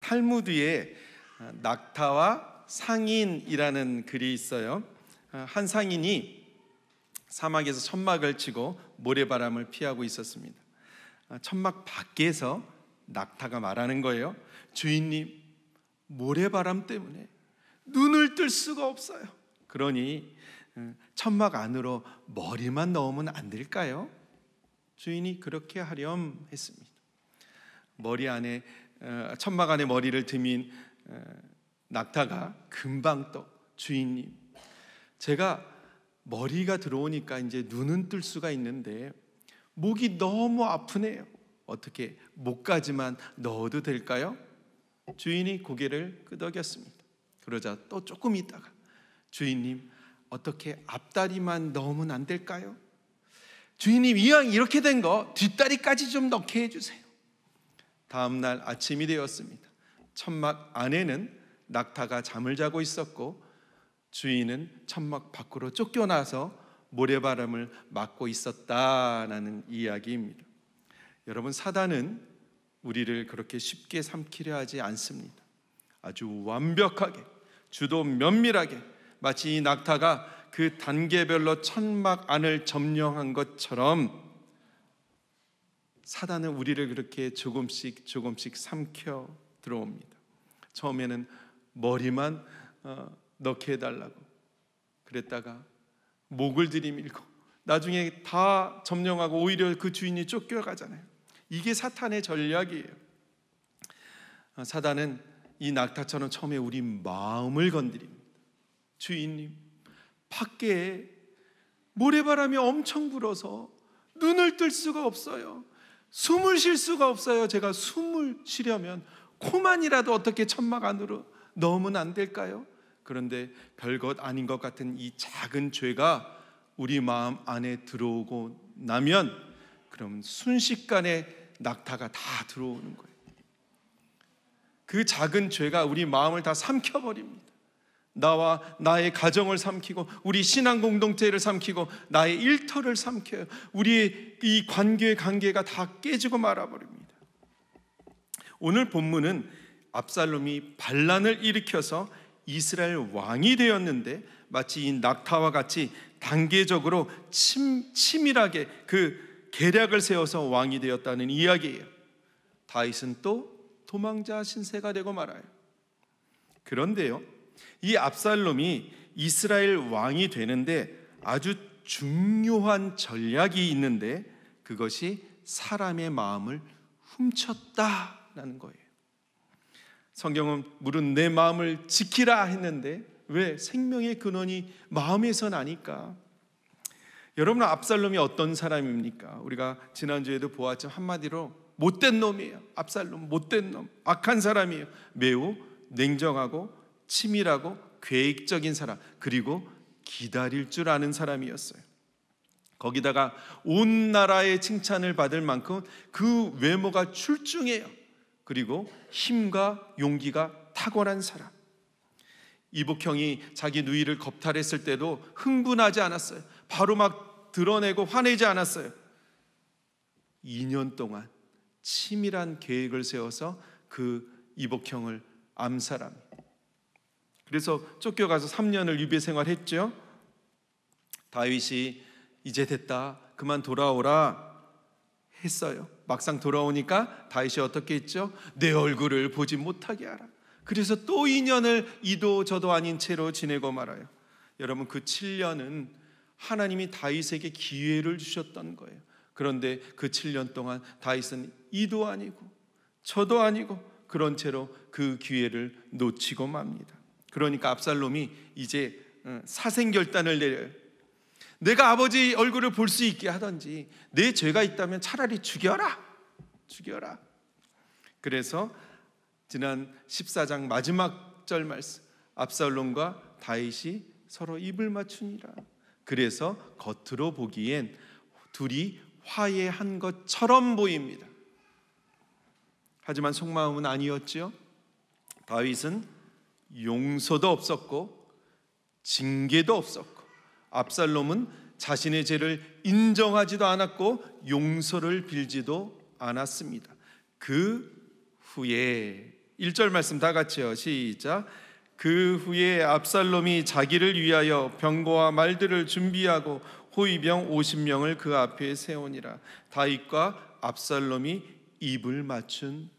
탈무드에 낙타와 상인이라는 글이 있어요. 한 상인이 사막에서 천막을 치고 모래바람을 피하고 있었습니다. 천막 밖에서 낙타가 말하는 거예요. 주인님, 모래바람 때문에 눈을 뜰 수가 없어요. 그러니 천막 안으로 머리만 넣으면 안 될까요? 주인이 그렇게 하렴 했습니다. 천막 안에 머리를 드민 낙타가 금방 또 주인님, 제가 머리가 들어오니까 이제 눈은 뜰 수가 있는데 목이 너무 아프네요. 어떻게 목까지만 넣어도 될까요? 주인이 고개를 끄덕였습니다. 그러자 또 조금 있다가 주인님, 어떻게 앞다리만 넣으면 안 될까요? 주인님, 이왕 이렇게 된 거 뒷다리까지 좀 넣게 해주세요. 다음 날 아침이 되었습니다. 천막 안에는 낙타가 잠을 자고 있었고 주인은 천막 밖으로 쫓겨나서 모래바람을 맞고 있었다라는 이야기입니다. 여러분, 사단은 우리를 그렇게 쉽게 삼키려 하지 않습니다. 아주 완벽하게, 주도 면밀하게, 마치 이 낙타가 그 단계별로 천막 안을 점령한 것처럼 사단은 우리를 그렇게 조금씩 삼켜 들어옵니다. 처음에는 머리만 넣게 해달라고 그랬다가 목을 들이밀고 나중에 다 점령하고 오히려 그 주인이 쫓겨가잖아요. 이게 사탄의 전략이에요. 사단은 이 낙타처럼 처음에 우리 마음을 건드립니다. 주인님, 밖에 모래바람이 엄청 불어서 눈을 뜰 수가 없어요. 숨을 쉴 수가 없어요. 제가 숨을 쉬려면 코만이라도 어떻게 천막 안으로 넣으면 안 될까요? 그런데 별것 아닌 것 같은 이 작은 죄가 우리 마음 안에 들어오고 나면 그럼 순식간에 낙타가 다 들어오는 거예요. 그 작은 죄가 우리 마음을 다 삼켜버립니다. 나와 나의 가정을 삼키고 우리 신앙 공동체를 삼키고 나의 일터를 삼켜요. 우리의 이 관계의 관계가 다 깨지고 말아버립니다. 오늘 본문은 압살롬이 반란을 일으켜서 이스라엘 왕이 되었는데 마치 이 낙타와 같이 단계적으로 치밀하게 그 계략을 세워서 왕이 되었다는 이야기예요. 다윗은 또 도망자 신세가 되고 말아요. 그런데요, 이 압살롬이 이스라엘 왕이 되는데 아주 중요한 전략이 있는데 그것이 사람의 마음을 훔쳤다라는 거예요. 성경은 물은 내 마음을 지키라 했는데 왜? 생명의 근원이 마음에서 나니까. 여러분, 압살롬이 어떤 사람입니까? 우리가 지난주에도 보았지만 한마디로 못된 놈이에요. 압살롬, 못된 놈, 악한 사람이에요. 매우 냉정하고 치밀하고 계획적인 사람, 그리고 기다릴 줄 아는 사람이었어요. 거기다가 온 나라의 칭찬을 받을 만큼 그 외모가 출중해요. 그리고 힘과 용기가 탁월한 사람. 이복형이 자기 누이를 겁탈했을 때도 흥분하지 않았어요. 바로 막 드러내고 화내지 않았어요. 2년 동안 치밀한 계획을 세워서 그 이복형을 암살합니다. 그래서 쫓겨가서 3년을 유배 생활했죠. 다윗이 이제 됐다, 그만 돌아오라 했어요. 막상 돌아오니까 다윗이 어떻게 했죠? 내 얼굴을 보지 못하게 하라. 그래서 또 2년을 이도 저도 아닌 채로 지내고 말아요. 여러분, 그 7년은 하나님이 다윗에게 기회를 주셨던 거예요. 그런데 그 7년 동안 다윗은 이도 아니고 저도 아니고 그런 채로 그 기회를 놓치고 맙니다. 그러니까 압살롬이 이제 사생결단을 내려요. 내가 아버지 얼굴을 볼 수 있게 하든지 내 죄가 있다면 차라리 죽여라. 그래서 지난 14장 마지막 절 말씀, 압살롬과 다윗이 서로 입을 맞추니라. 그래서 겉으로 보기엔 둘이 화해한 것처럼 보입니다. 하지만 속마음은 아니었죠. 다윗은 용서도 없었고 징계도 없었고, 압살롬은 자신의 죄를 인정하지도 않았고 용서를 빌지도 않았습니다. 그 후에 1절 말씀 다 같이요. 시작. 그 후에 압살롬이 자기를 위하여 병거와 말들을 준비하고 호위병 50명을 그 앞에 세우니라. 다윗과 압살롬이 입을 맞춘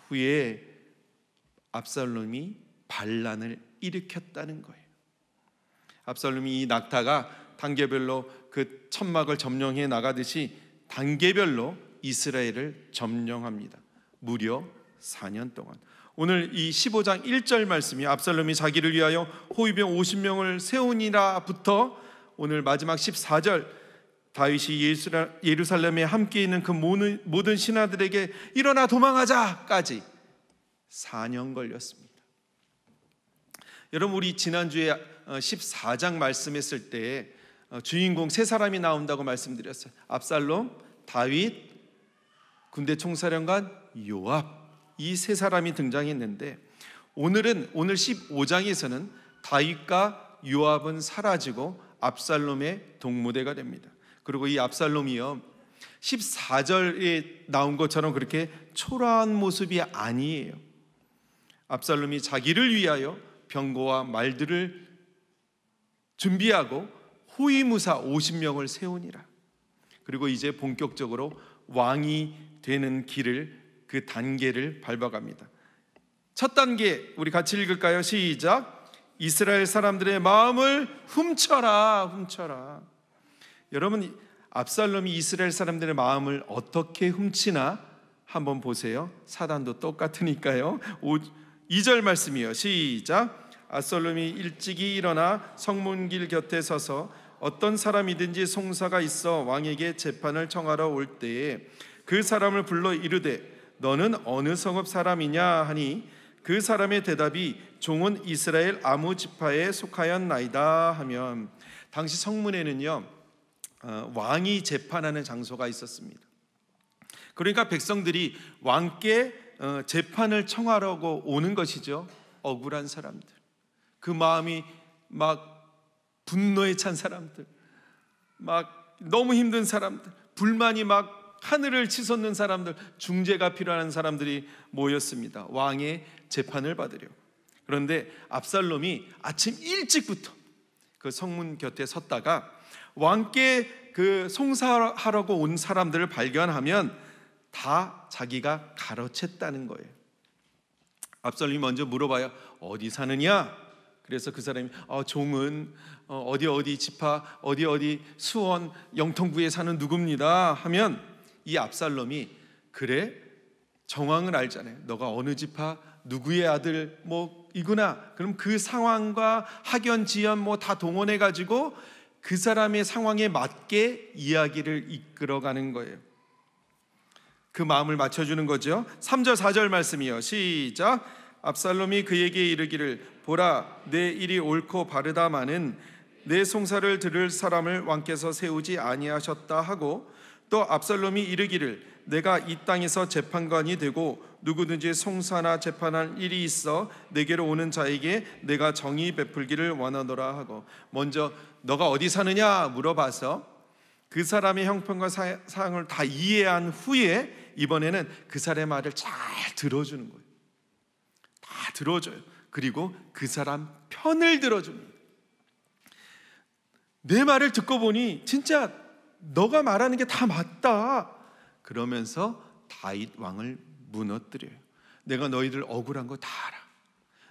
후에 압살롬이 반란을 일으켰다는 거예요. 압살롬이 이 낙타가 단계별로 그 천막을 점령해 나가듯이 단계별로 이스라엘을 점령합니다. 무려 4년 동안. 오늘 이 15장 1절 말씀이 압살롬이 자기를 위하여 호위병 50명을 세우니라부터 오늘 마지막 14절 다윗이 예루살렘에 함께 있는 그 모든 신하들에게 일어나 도망하자까지 4년 걸렸습니다. 여러분, 우리 지난주에 14장 말씀했을 때 주인공 세 사람이 나온다고 말씀드렸어요. 압살롬, 다윗, 군대 총사령관 요압, 이 세 사람이 등장했는데 오늘 15장에서는 다윗과 요압은 사라지고 압살롬의 동무대가 됩니다. 그리고 이 압살롬이요 14절에 나온 것처럼 그렇게 초라한 모습이 아니에요. 압살롬이 자기를 위하여 병거와 말들을 준비하고 호위무사 50명을 세우니라. 그리고 이제 본격적으로 왕이 되는 길을, 그 단계를 밟아갑니다. 첫 단계 우리 같이 읽을까요? 시작. 이스라엘 사람들의 마음을 훔쳐라. 여러분, 압살롬이 이스라엘 사람들의 마음을 어떻게 훔치나 한번 보세요. 사단도 똑같으니까요. 2절 말씀이요. 시작. 압살롬이 일찍이 일어나 성문길 곁에 서서 어떤 사람이든지 송사가 있어 왕에게 재판을 청하러 올 때에 그 사람을 불러 이르되 너는 어느 성읍 사람이냐 하니 그 사람의 대답이 종은 이스라엘 아무 지파에 속하였나이다 하면, 당시 성문에는요 왕이 재판하는 장소가 있었습니다. 그러니까 백성들이 왕께 재판을 청하려고 오는 것이죠. 억울한 사람들, 그 마음이 막 분노에 찬 사람들, 막 너무 힘든 사람들, 불만이 막 하늘을 치솟는 사람들, 중재가 필요한 사람들이 모였습니다. 왕의 재판을 받으려. 그런데 압살롬이 아침 일찍부터 그 성문 곁에 섰다가 왕께 그 송사하려고 온 사람들을 발견하면 다 자기가 가로챘다는 거예요. 압살롬이 먼저 물어봐요. 어디 사느냐? 그래서 그 사람이 종은 어디 지파 어디 수원 영통구에 사는 누굽니다 하면 이 압살롬이 그래? 정황을 알잖아요. 너가 어느 지파 누구의 아들 이구나. 그럼 그 상황과 학연 지연 다 동원해 가지고 그 사람의 상황에 맞게 이야기를 이끌어가는 거예요. 그 마음을 맞춰주는 거죠. 3절 4절 말씀이요. 시작. 압살롬이 그에게 이르기를 보라, 내 일이 옳고 바르다마는 내 송사를 들을 사람을 왕께서 세우지 아니하셨다 하고, 또 압살롬이 이르기를 내가 이 땅에서 재판관이 되고 누구든지 송사나 재판할 일이 있어 내게로 오는 자에게 내가 정의 베풀기를 원하노라 하고, 먼저 너가 어디 사느냐 물어봐서 그 사람의 형편과 사항을 다 이해한 후에 이번에는 그 사람의 말을 잘 들어주는 거예요. 다 들어줘요. 그리고 그 사람 편을 들어줍니다. 내 말을 듣고 보니 진짜 너가 말하는 게 다 맞다. 그러면서 다윗 왕을 무너뜨려요. 내가 너희들 억울한 거 다 알아.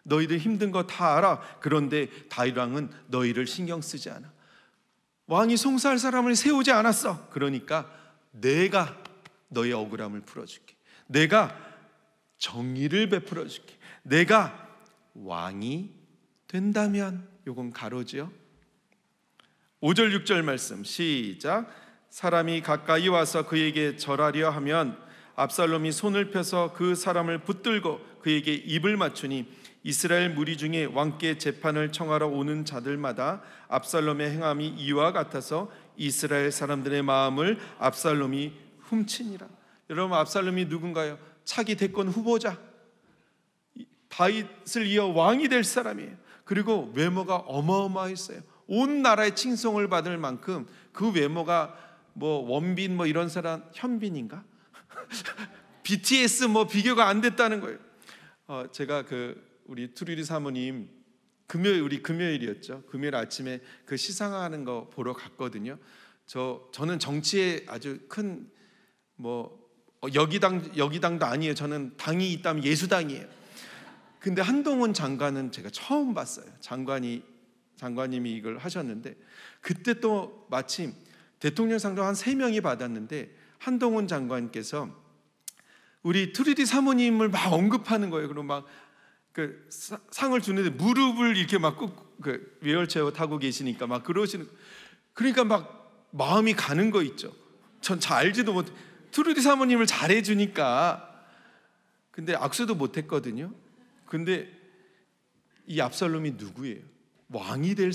너희들 힘든 거 다 알아. 그런데 다윗 왕은 너희를 신경 쓰지 않아. 왕이 송사할 사람을 세우지 않았어. 그러니까 내가 너의 억울함을 풀어줄게. 내가 정의를 베풀어줄게. 내가 왕이 된다면, 요건 가로지요. 5절 6절 말씀 시작. 사람이 가까이 와서 그에게 절하려 하면 압살롬이 손을 펴서 그 사람을 붙들고 그에게 입을 맞추니 이스라엘 무리 중에 왕께 재판을 청하러 오는 자들마다 압살롬의 행함이 이와 같아서 이스라엘 사람들의 마음을 압살롬이 훔치니라. 여러분, 압살롬이 누군가요? 차기 대권 후보자, 다윗을 이어 왕이 될 사람이에요. 그리고 외모가 어마어마했어요. 온 나라의 칭송을 받을 만큼 그 외모가 원빈 이런 사람, 현빈인가? BTS 비교가 안 됐다는 거예요. 제가 우리 투리리 사모님 우리 금요일이었죠. 금요일 아침에 그 시상하는 거 보러 갔거든요. 저는 정치에 아주 큰 여기당도 아니에요. 저는 당이 있다면 예수당이에요. 근데 한동훈 장관은 제가 처음 봤어요. 장관님이 이걸 하셨는데, 그때 또 마침 대통령상도 한 3명이 받았는데 한동훈 장관께서 우리 투리리 사모님을 막 언급하는 거예요. 그리고 막 상을 주는데 무릎을 이렇게 막 꾹 웨어체어 타고 계시니까 막 그러시는, 그러니까 막 마음이 가는 거 있죠. 전 잘 알지도 못해. 투리리 사모님을 잘해주니까. 근데 악수도 못했거든요. 근데 이 압살롬이 누구예요? 왕이 될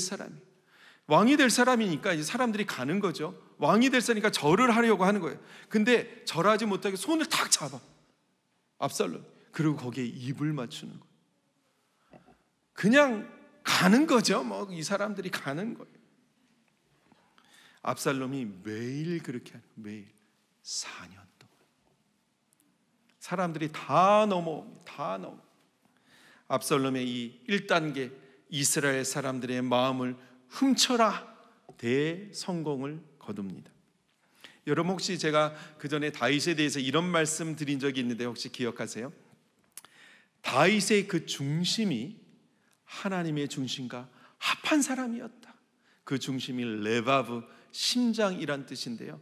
사람이니까 이제 사람들이 가는 거죠. 왕이 될 사람이니까 절을 하려고 하는 거예요. 근데 절하지 못하게 손을 탁 잡아, 압살롬. 그리고 거기에 입을 맞추는 거예요. 그냥 가는 거죠. 이 사람들이 가는 거예요. 압살롬이 매일 그렇게 하는 거예요. 매일 4년 동안 사람들이 다 넘어옵니다. 압살롬의 이 1단계, 이스라엘 사람들의 마음을 훔쳐라, 대성공을 거둡니다. 여러분, 혹시 제가 그 전에 다윗에 대해서 이런 말씀 드린 적이 있는데 혹시 기억하세요? 다윗의 그 중심이 하나님의 중심과 합한 사람이었다. 그 중심이 레바브, 심장이란 뜻인데요,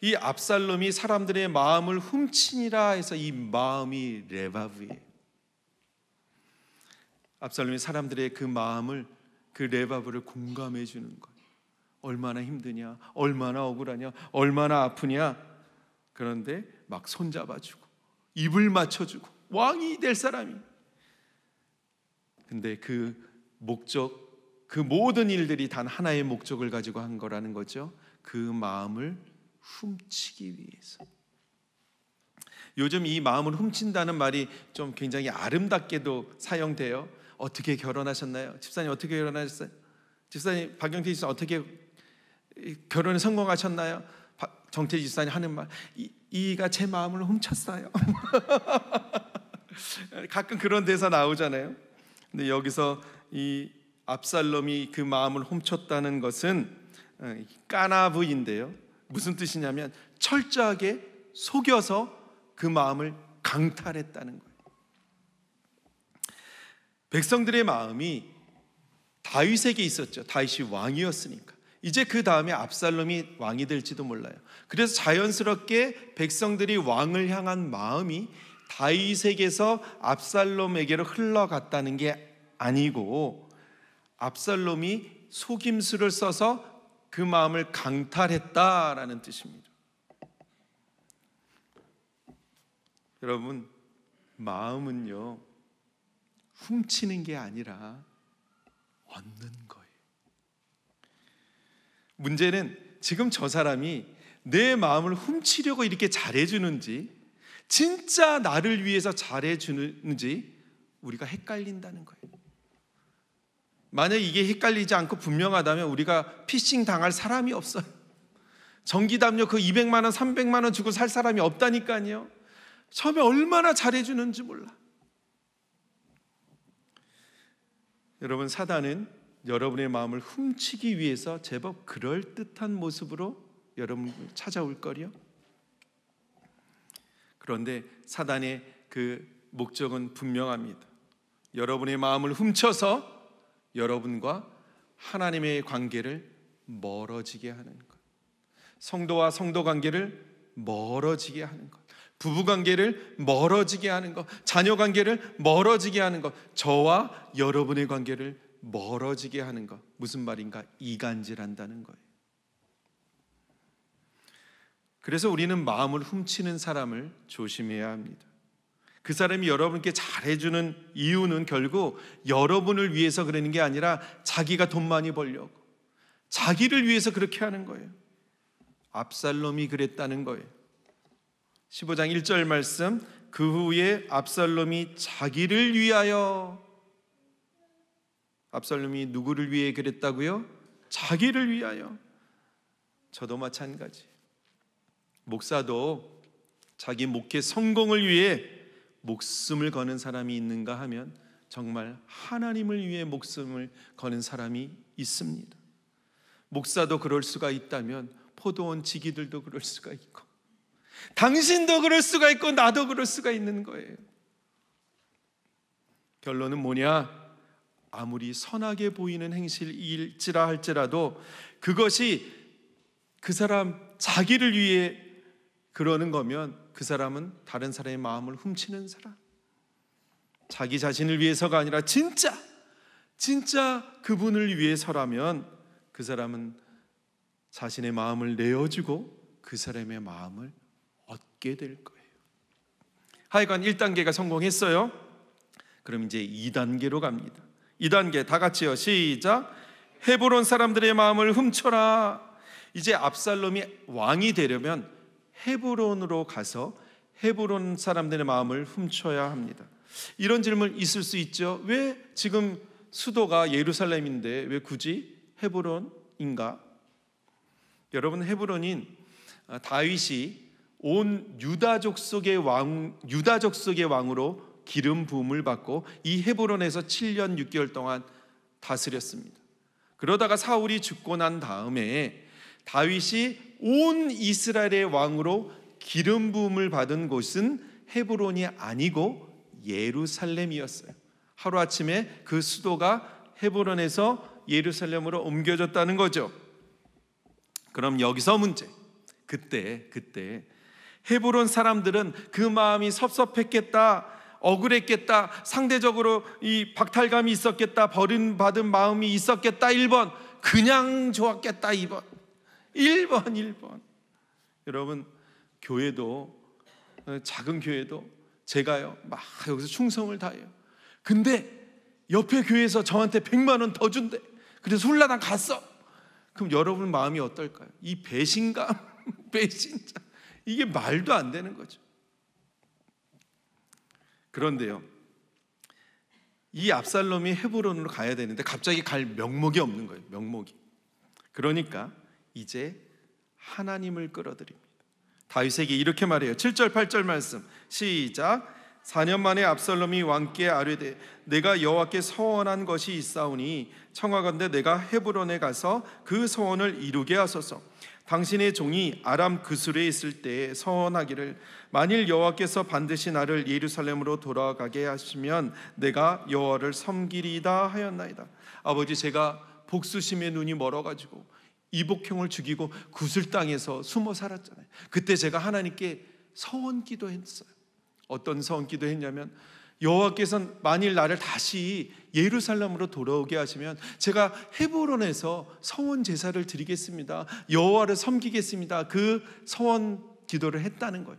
이 압살롬이 사람들의 마음을 훔치니라 해서 이 마음이 레바브예요. 압살롬이 사람들의 그 마음을, 그 레바브를 공감해 주는 거예요. 얼마나 힘드냐, 얼마나 억울하냐, 얼마나 아프냐. 그런데 막 손잡아주고 입을 맞춰주고 왕이 될 사람이. 근데 그 목적, 그 모든 일들이 단 하나의 목적을 가지고 한 거라는 거죠. 그 마음을 훔치기 위해서. 요즘 이 마음을 훔친다는 말이 좀 굉장히 아름답게도 사용돼요. 어떻게 결혼하셨나요? 집사님 어떻게 결혼하셨어요? 집사님 박경태 집사님 어떻게 결혼에 성공하셨나요? 정태 집사님 하는 말, 이가 제 마음을 훔쳤어요. 가끔 그런 대사 나오잖아요. 근데 여기서 이 압살롬이 그 마음을 훔쳤다는 것은 까나브인데요, 무슨 뜻이냐면 철저하게 속여서 그 마음을 강탈했다는 거예요. 백성들의 마음이 다윗에게 있었죠. 다윗이 왕이었으니까. 이제 그 다음에 압살롬이 왕이 될지도 몰라요. 그래서 자연스럽게 백성들이 왕을 향한 마음이 다윗에게서 압살롬에게로 흘러갔다는 게 아니고, 압살롬이 속임수를 써서 그 마음을 강탈했다라는 뜻입니다. 여러분, 마음은요, 훔치는 게 아니라 얻는 거예요. 문제는 지금 저 사람이 내 마음을 훔치려고 이렇게 잘해주는지, 진짜 나를 위해서 잘해주는지 우리가 헷갈린다는 거예요. 만약 이게 헷갈리지 않고 분명하다면 우리가 피싱 당할 사람이 없어요. 전기담요 그 200만 원, 300만 원 주고 살 사람이 없다니까요. 처음에 얼마나 잘해주는지 몰라. 여러분, 사단은 여러분의 마음을 훔치기 위해서 제법 그럴듯한 모습으로 여러분을 찾아올 거요. 그런데 사단의 그 목적은 분명합니다. 여러분의 마음을 훔쳐서 여러분과 하나님의 관계를 멀어지게 하는 것, 성도와 성도 관계를 멀어지게 하는 것, 부부 관계를 멀어지게 하는 것, 자녀 관계를 멀어지게 하는 것, 저와 여러분의 관계를 멀어지게 하는 것. 무슨 말인가? 이간질한다는 거예요. 그래서 우리는 마음을 훔치는 사람을 조심해야 합니다. 그 사람이 여러분께 잘해주는 이유는 결국 여러분을 위해서 그러는 게 아니라 자기가 돈 많이 벌려고, 자기를 위해서 그렇게 하는 거예요. 압살롬이 그랬다는 거예요. 15장 1절 말씀, 그 후에 압살롬이 자기를 위하여, 압살롬이 누구를 위해 그랬다고요? 자기를 위하여. 저도 마찬가지. 목사도 자기 목회 성공을 위해 목숨을 거는 사람이 있는가 하면 정말 하나님을 위해 목숨을 거는 사람이 있습니다. 목사도 그럴 수가 있다면 포도원 지기들도 그럴 수가 있고, 당신도 그럴 수가 있고, 나도 그럴 수가 있는 거예요. 결론은 뭐냐? 아무리 선하게 보이는 행실일지라 할지라도 그것이 그 사람 자기를 위해 그러는 거면 그 사람은 다른 사람의 마음을 훔치는 사람, 자기 자신을 위해서가 아니라 진짜 그분을 위해서라면 그 사람은 자신의 마음을 내어주고 그 사람의 마음을 얻게 될 거예요. 하여간 1단계가 성공했어요. 그럼 이제 2단계로 갑니다. 2단계 다 같이요. 시작. 헤브론 사람들의 마음을 훔쳐라. 이제 압살롬이 왕이 되려면 헤브론으로 가서 헤브론 사람들의 마음을 훔쳐야 합니다. 이런 질문 있을 수 있죠. 왜 지금 수도가 예루살렘인데 왜 굳이 헤브론인가? 여러분, 헤브론인 다윗이 온 유다족 속의 왕으로 기름 부음을 받고 이 헤브론에서 7년 6개월 동안 다스렸습니다. 그러다가 사울이 죽고 난 다음에 다윗이 온 이스라엘의 왕으로 기름 부음을 받은 곳은 헤브론이 아니고 예루살렘이었어요. 하루아침에 그 수도가 헤브론에서 예루살렘으로 옮겨졌다는 거죠. 그럼 여기서 문제. 그때 헤브론 사람들은 그 마음이 섭섭했겠다, 억울했겠다, 상대적으로 이 박탈감이 있었겠다, 버림받은 마음이 있었겠다. 1번 그냥 좋았겠다. 1번. 여러분, 교회도, 작은 교회도 제가요 막 여기서 충성을 다해요. 근데 옆에 교회에서 저한테 100만 원 더 준대. 그래서 훌라당 갔어. 그럼 여러분 마음이 어떨까요? 이 배신감, 배신자, 이게 말도 안 되는 거죠. 그런데요, 이 압살롬이 헤브론으로 가야 되는데 갑자기 갈 명목이 없는 거예요. 명목이. 그러니까 이제 하나님을 끌어들입니다. 다윗에게 이렇게 말해요. 7절 8절 말씀 시작. 4년 만에 압살롬이 왕께 아뢰되 내가 여호와께 서원한 것이 있사오니 청하건대 내가 헤브론에 가서 그 서원을 이루게 하소서. 당신의 종이 아람 그술에 있을 때에 서원하기를 만일 여호와께서 반드시 나를 예루살렘으로 돌아가게 하시면 내가 여호와를 섬기리이다 하였나이다. 아버지, 제가 복수심의 눈이 멀어가지고 이복형을 죽이고 구슬 땅에서 숨어 살았잖아요. 그때 제가 하나님께 서원 기도했어요. 어떤 서원 기도했냐면 여호와께서 만일 나를 다시 예루살렘으로 돌아오게 하시면 제가 헤브론에서 서원 제사를 드리겠습니다. 여호와를 섬기겠습니다. 그 서원 기도를 했다는 거예요.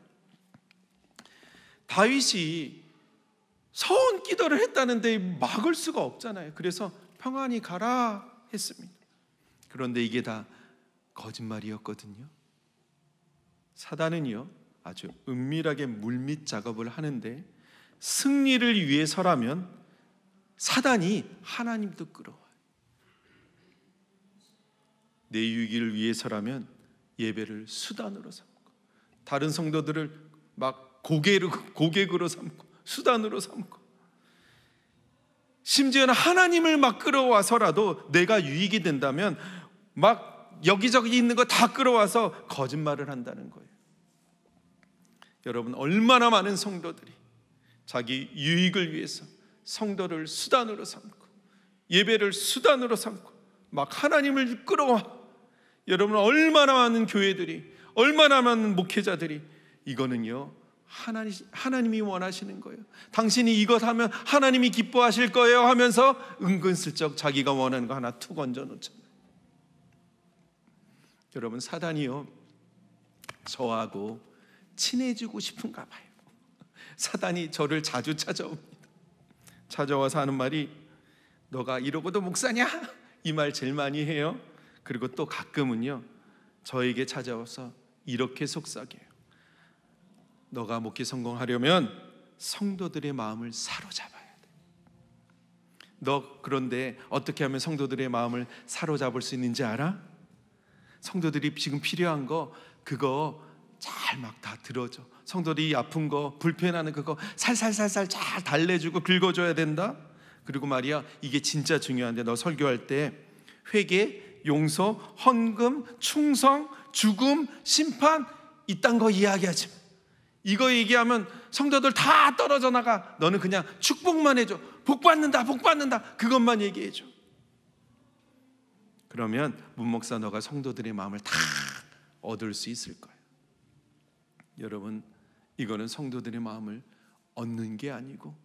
다윗이 서원 기도를 했다는데 막을 수가 없잖아요. 그래서 평안히 가라 했습니다. 그런데 이게 다 거짓말이었거든요. 사단은요 아주 은밀하게 물밑 작업을 하는데 승리를 위해서라면 사단이 하나님도 끌어와요. 내 유익을 위해서라면 예배를 수단으로 삼고 다른 성도들을 막 고객으로 삼고 수단으로 삼고 심지어는 하나님을 막 끌어와서라도 내가 유익이 된다면 막 여기저기 있는 거 다 끌어와서 거짓말을 한다는 거예요. 여러분, 얼마나 많은 성도들이 자기 유익을 위해서 성도를 수단으로 삼고 예배를 수단으로 삼고 막 하나님을 끌어와. 여러분, 얼마나 많은 교회들이, 얼마나 많은 목회자들이 이거는요 하나님이 원하시는 거예요. 당신이 이것 하면 하나님이 기뻐하실 거예요 하면서 은근슬쩍 자기가 원하는 거 하나 툭 얹어 놓잖아요. 여러분, 사단이요 저하고 친해지고 싶은가 봐요. 사단이 저를 자주 찾아옵니다. 찾아와서 하는 말이 너가 이러고도 목사냐? 이 말 제일 많이 해요. 그리고 또 가끔은요 저에게 찾아와서 이렇게 속삭여요. 너가 목회 성공하려면 성도들의 마음을 사로잡아야 돼. 너 그런데 어떻게 하면 성도들의 마음을 사로잡을 수 있는지 알아? 성도들이 지금 필요한 거 그거 잘 막 다 들어줘. 성도들이 아픈 거, 불편하는 그거 살살살살 잘 달래주고 긁어줘야 된다. 그리고 말이야, 이게 진짜 중요한데, 너 설교할 때 회개, 용서, 헌금, 충성, 죽음, 심판 이딴 거 이야기하지 마. 이거 얘기하면 성도들 다 떨어져 나가. 너는 그냥 축복만 해줘. 복 받는다, 복 받는다, 그것만 얘기해줘. 그러면 문목사 너가 성도들의 마음을 다 얻을 수 있을 거예요. 여러분, 이거는 성도들의 마음을 얻는 게 아니고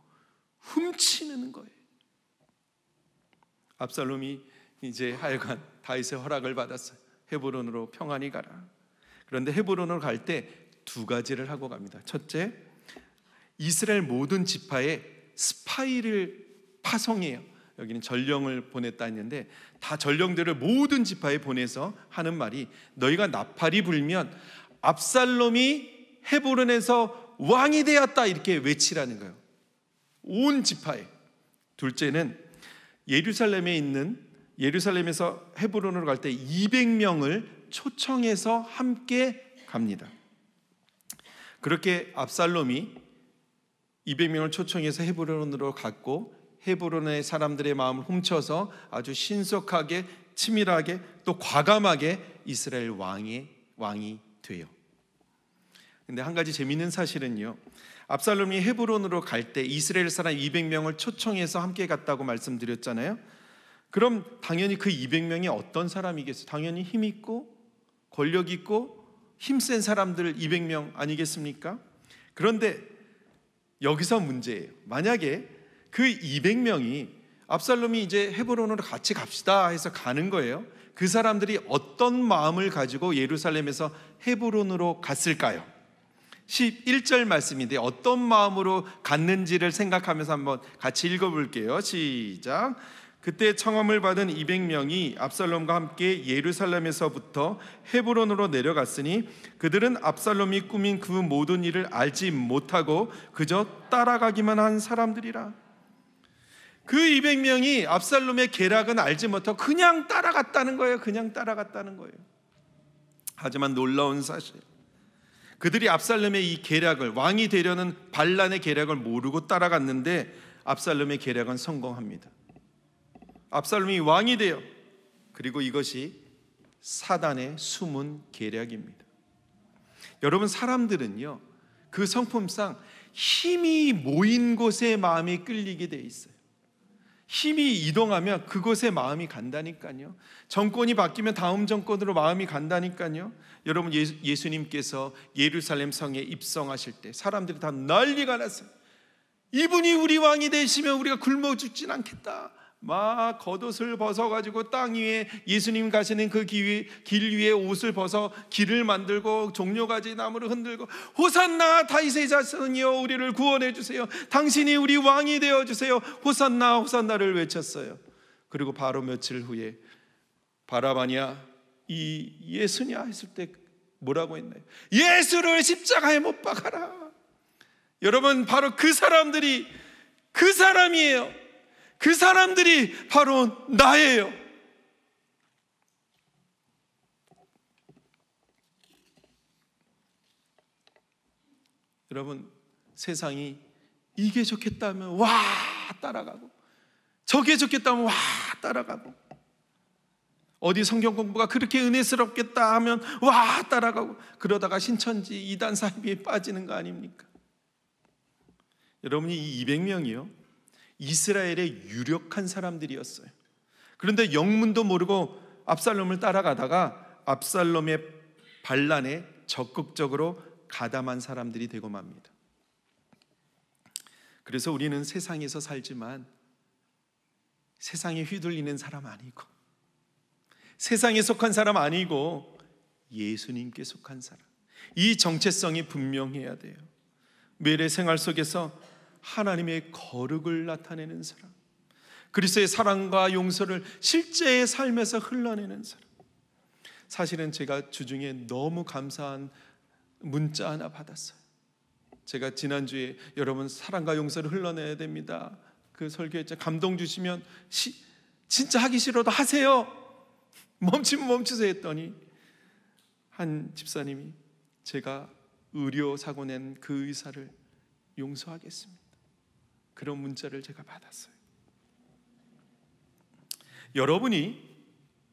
훔치는 거예요. 압살롬이 이제 하여간 다윗의 허락을 받았어요. 헤브론으로 평안히 가라. 그런데 헤브론으로 갈 때 두 가지를 하고 갑니다. 첫째, 이스라엘 모든 지파에 스파이를 파송해요. 여기는 전령을 보냈다 했는데, 다 전령들을 모든 지파에 보내서 하는 말이, 너희가 나팔이 불면 압살롬이 헤브론에서 왕이 되었다, 이렇게 외치라는 거예요. 온 지파에. 둘째는 예루살렘에서 헤브론으로 갈 때 200명을 초청해서 함께 갑니다. 그렇게 압살롬이 200명을 초청해서 헤브론으로 갔고, 헤브론의 사람들의 마음을 훔쳐서 아주 신속하게, 치밀하게, 또 과감하게 이스라엘 왕이 돼요. 근데 한 가지 재미있는 사실은요, 압살롬이 헤브론으로 갈 때 이스라엘 사람 200명을 초청해서 함께 갔다고 말씀드렸잖아요. 그럼 당연히 그 200명이 어떤 사람이겠어요? 당연히 힘 있고 권력 있고 힘센 사람들 200명 아니겠습니까? 그런데 여기서 문제예요. 만약에 그 200명이 압살롬이 이제 헤브론으로 같이 갑시다 해서 가는 거예요. 그 사람들이 어떤 마음을 가지고 예루살렘에서 헤브론으로 갔을까요? 11절 말씀인데 어떤 마음으로 갔는지를 생각하면서 한번 같이 읽어볼게요. 시작. 그때 청함을 받은 200명이 압살롬과 함께 예루살렘에서부터 헤브론으로 내려갔으니 그들은 압살롬이 꾸민 그 모든 일을 알지 못하고 그저 따라가기만 한 사람들이라. 그 200명이 압살롬의 계략은 알지 못하고 그냥 따라갔다는 거예요. 그냥 따라갔다는 거예요. 하지만 놀라운 사실, 그들이 압살롬의 이 계략을, 왕이 되려는 반란의 계략을 모르고 따라갔는데 압살롬의 계략은 성공합니다. 압살롬이 왕이 돼요. 그리고 이것이 사단의 숨은 계략입니다. 여러분, 사람들은요, 그 성품상 힘이 모인 곳에 마음이 끌리게 돼 있어요. 힘이 이동하면 그곳에 마음이 간다니까요. 정권이 바뀌면 다음 정권으로 마음이 간다니까요. 여러분, 예수님께서 예루살렘 성에 입성하실 때 사람들이 다 난리가 났어요. 이분이 우리 왕이 되시면 우리가 굶어 죽진 않겠다. 막 겉옷을 벗어가지고 땅 위에, 예수님 가시는 그 길 위에 옷을 벗어 길을 만들고 종려가지 나무를 흔들고 호산나 다윗의 자손이여 우리를 구원해 주세요. 당신이 우리 왕이 되어 주세요. 호산나 호산나를 외쳤어요. 그리고 바로 며칠 후에 바라바냐 이 예수냐 했을 때 뭐라고 했나요? 예수를 십자가에 못 박아라. 여러분, 바로 그 사람들이 그 사람이에요. 그 사람들이 바로 나예요. 여러분, 세상이 이게 좋겠다면 와 따라가고, 저게 좋겠다면 와 따라가고, 어디 성경 공부가 그렇게 은혜스럽겠다 하면 와 따라가고, 그러다가 신천지 이단 사이비에 빠지는 거 아닙니까? 여러분이 이 200명이요 이스라엘의 유력한 사람들이었어요. 그런데 영문도 모르고 압살롬을 따라가다가 압살롬의 반란에 적극적으로 가담한 사람들이 되고 맙니다. 그래서 우리는 세상에서 살지만 세상에 휘둘리는 사람 아니고, 세상에 속한 사람 아니고 예수님께 속한 사람, 이 정체성이 분명해야 돼요. 매일의 생활 속에서 하나님의 거룩을 나타내는 사람, 그리스도의 사랑과 용서를 실제의 삶에서 흘러내는 사람. 사실은 제가 주중에 너무 감사한 문자 하나 받았어요. 제가 지난주에 여러분 사랑과 용서를 흘러내야 됩니다, 그 설교했죠. 감동 주시면 진짜 하기 싫어도 하세요. 멈추면 멈추세요 했더니 한 집사님이 제가 의료 사고 낸 그 의사를 용서하겠습니다. 그런 문자를 제가 받았어요. 여러분이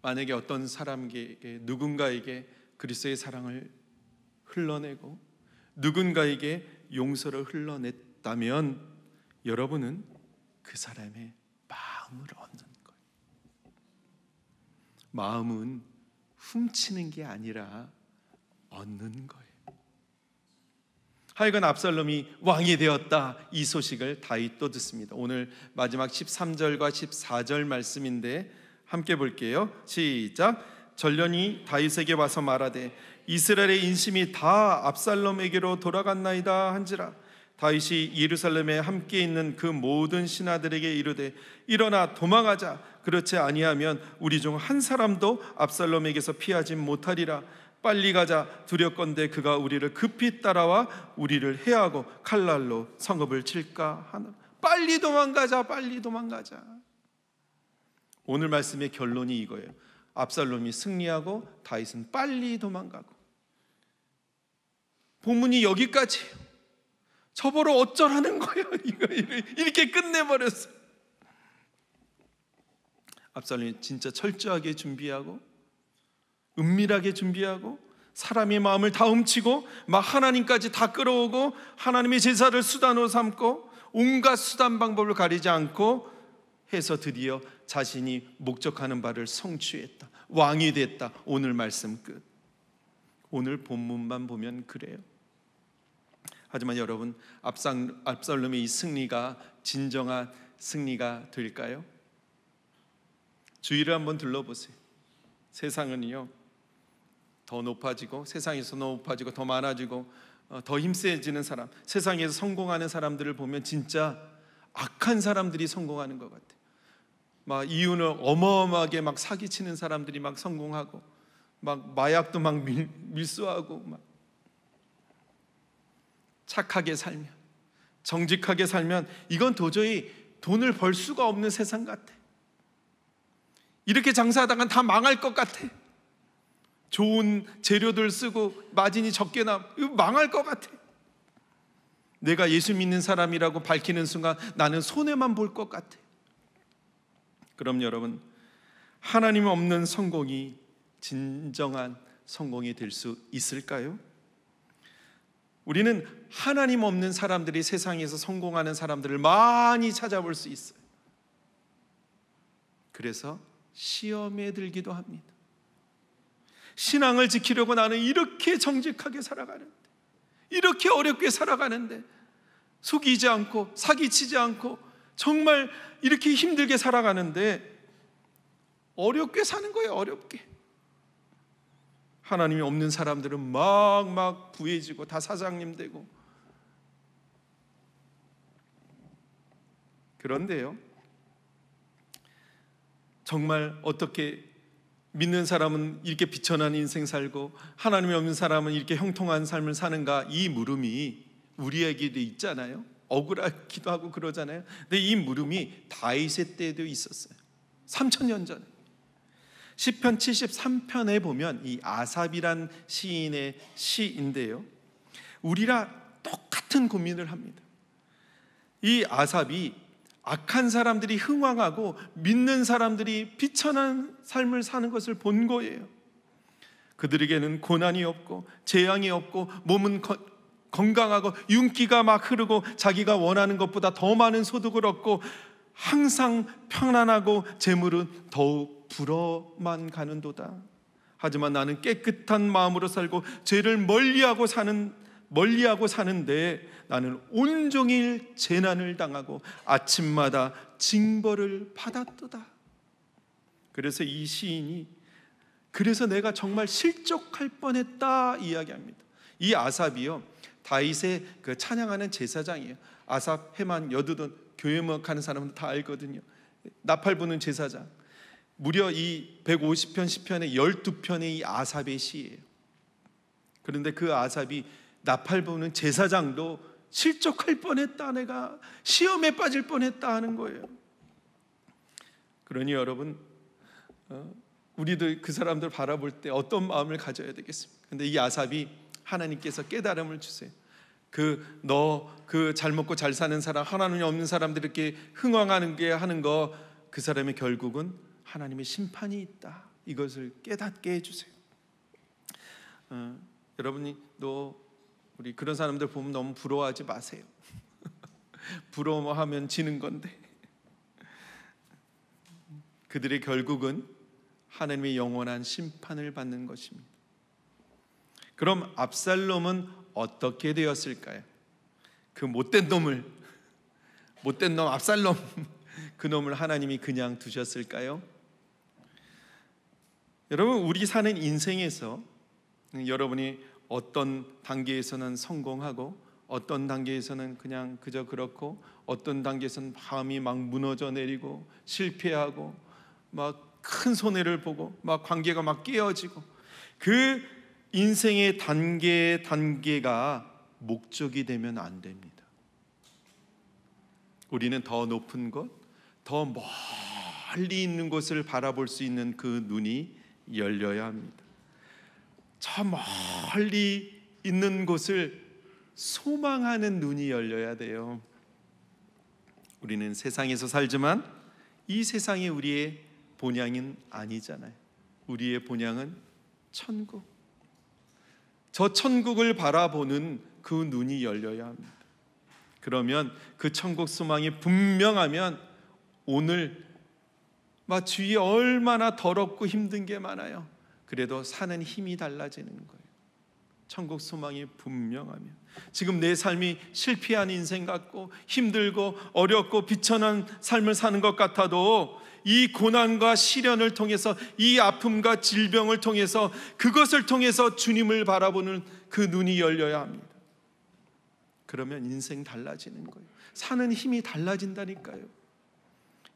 만약에 어떤 사람에게, 누군가에게 그리스도의 사랑을 흘러내고 누군가에게 용서를 흘러냈다면 여러분은 그 사람의 마음을 얻는 거예요. 마음은 훔치는 게 아니라 얻는 거예요. 하여간 압살롬이 왕이 되었다, 이 소식을 다윗도 듣습니다. 오늘 마지막 13절과 14절 말씀인데 함께 볼게요. 시작. 전련이 다윗에게 와서 말하되 이스라엘의 인심이 다 압살롬에게로 돌아갔나이다 한지라. 다윗이 예루살렘에 함께 있는 그 모든 신하들에게 이르되 일어나 도망하자. 그렇지 아니하면 우리 중 한 사람도 압살롬에게서 피하지 못하리라. 빨리 가자. 두렵건대 그가 우리를 급히 따라와 우리를 해하고 칼날로 성읍을 칠까 하노라. 빨리 도망가자, 빨리 도망가자. 오늘 말씀의 결론이 이거예요. 압살롬이 승리하고 다윗은 빨리 도망가고. 본문이 여기까지예요. 저보러 어쩌라는 거예요. 이렇게 끝내버렸어요. 압살롬이 진짜 철저하게 준비하고 은밀하게 준비하고 사람의 마음을 다 훔치고 막 하나님까지 다 끌어오고 하나님의 제사를 수단으로 삼고 온갖 수단 방법을 가리지 않고 해서 드디어 자신이 목적하는 바를 성취했다. 왕이 됐다. 오늘 말씀 끝. 오늘 본문만 보면 그래요. 하지만 여러분, 압살롬의 이 승리가 진정한 승리가 될까요? 주위를 한번 둘러보세요. 세상은요 더 높아지고, 세상에서 높아지고 더 많아지고 더 힘세지는 사람, 세상에서 성공하는 사람들을 보면 진짜 악한 사람들이 성공하는 것 같아요. 막 이윤을 어마어마하게 막 사기치는 사람들이 막 성공하고, 막 마약도 막 밀수하고, 막 착하게 살면, 정직하게 살면 이건 도저히 돈을 벌 수가 없는 세상 같아. 이렇게 장사하다간 다 망할 것 같아. 좋은 재료들 쓰고 마진이 적게 이거 망할 것 같아. 내가 예수 믿는 사람이라고 밝히는 순간 나는 손해만 볼 것 같아. 그럼 여러분, 하나님 없는 성공이 진정한 성공이 될 수 있을까요? 우리는 하나님 없는 사람들이 세상에서 성공하는 사람들을 많이 찾아볼 수 있어요. 그래서 시험에 들기도 합니다. 신앙을 지키려고 나는 이렇게 정직하게 살아가는데, 이렇게 어렵게 살아가는데, 속이지 않고 사기치지 않고 정말 이렇게 힘들게 살아가는데 어렵게 사는 거예요. 어렵게. 하나님이 없는 사람들은 막 부해지고 다 사장님 되고. 그런데요, 정말 어떻게 믿는 사람은 이렇게 비천한 인생 살고 하나님이 없는 사람은 이렇게 형통한 삶을 사는가, 이 물음이 우리에게도 있잖아요. 억울하기도 하고 그러잖아요. 근데 이 물음이 다윗의 때도 있었어요. 3000년 전에. 시편 73편에 보면 이 아삽이란 시인의 시인데요, 우리랑 똑같은 고민을 합니다. 이 아삽이 악한 사람들이 흥왕하고 믿는 사람들이 비천한 삶을 사는 것을 본 거예요. 그들에게는 고난이 없고 재앙이 없고 몸은 건강하고 윤기가 막 흐르고 자기가 원하는 것보다 더 많은 소득을 얻고 항상 편안하고 재물은 더욱 불어만 가는도다. 하지만 나는 깨끗한 마음으로 살고 죄를 멀리하고 사는데 나는 온종일 재난을 당하고 아침마다 징벌을 받았도다. 그래서 이 시인이 그래서 내가 정말 실족할 뻔했다 이야기합니다. 이 아삽이요, 다윗의 그 찬양하는 제사장이에요. 아삽, 헤만, 여두둔, 교회 음악하는 사람은 다 알거든요. 나팔 부는 제사장. 무려 이 150편 시편의 12편의 이 아삽의 시예요. 그런데 그 아삽이 나팔 부는 제사장도 실족할 뻔했다, 내가 시험에 빠질 뻔했다 하는 거예요. 그러니 여러분, 우리도 그 사람들 바라볼 때 어떤 마음을 가져야 되겠습니까? 근데 이 아삽이 하나님께서 깨달음을 주세요. 그 잘 먹고 잘 사는 사람, 하나님이 없는 사람들이 이렇게 흥황하는 게 하는 거, 그 사람의 결국은 하나님의 심판이 있다. 이것을 깨닫게 해주세요. 여러분이 우리 그런 사람들 보면 너무 부러워하지 마세요. 부러워하면 지는 건데, 그들의 결국은 하나님의 영원한 심판을 받는 것입니다. 그럼 압살롬은 어떻게 되었을까요? 그 못된 놈 압살롬, 그 놈을 하나님이 그냥 두셨을까요? 여러분, 우리 사는 인생에서 여러분이 어떤 단계에서는 성공하고 어떤 단계에서는 그냥 그저 그렇고 어떤 단계에서는 마음이 막 무너져 내리고 실패하고 막 큰 손해를 보고 막 관계가 막 깨어지고, 그 인생의 단계가 목적이 되면 안 됩니다. 우리는 더 높은 곳, 더 멀리 있는 곳을 바라볼 수 있는 그 눈이 열려야 합니다. 저 멀리 있는 곳을 소망하는 눈이 열려야 돼요. 우리는 세상에서 살지만 이 세상이 우리의 본향은 아니잖아요. 우리의 본향은 천국. 저 천국을 바라보는 그 눈이 열려야 합니다. 그러면 그 천국 소망이 분명하면 오늘 주위에 얼마나 더럽고 힘든 게 많아요. 그래도 사는 힘이 달라지는 거예요. 천국 소망이 분명하면. 지금 내 삶이 실패한 인생 같고 힘들고 어렵고 비천한 삶을 사는 것 같아도 이 고난과 시련을 통해서, 이 아픔과 질병을 통해서, 그것을 통해서 주님을 바라보는 그 눈이 열려야 합니다. 그러면 인생 달라지는 거예요. 사는 힘이 달라진다니까요.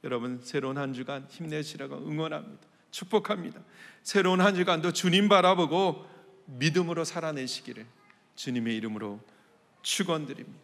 여러분, 새로운 한 주간 힘내시라고 응원합니다. 축복합니다. 새로운 한 주간도 주님 바라보고 믿음으로 살아내시기를 주님의 이름으로 축원드립니다.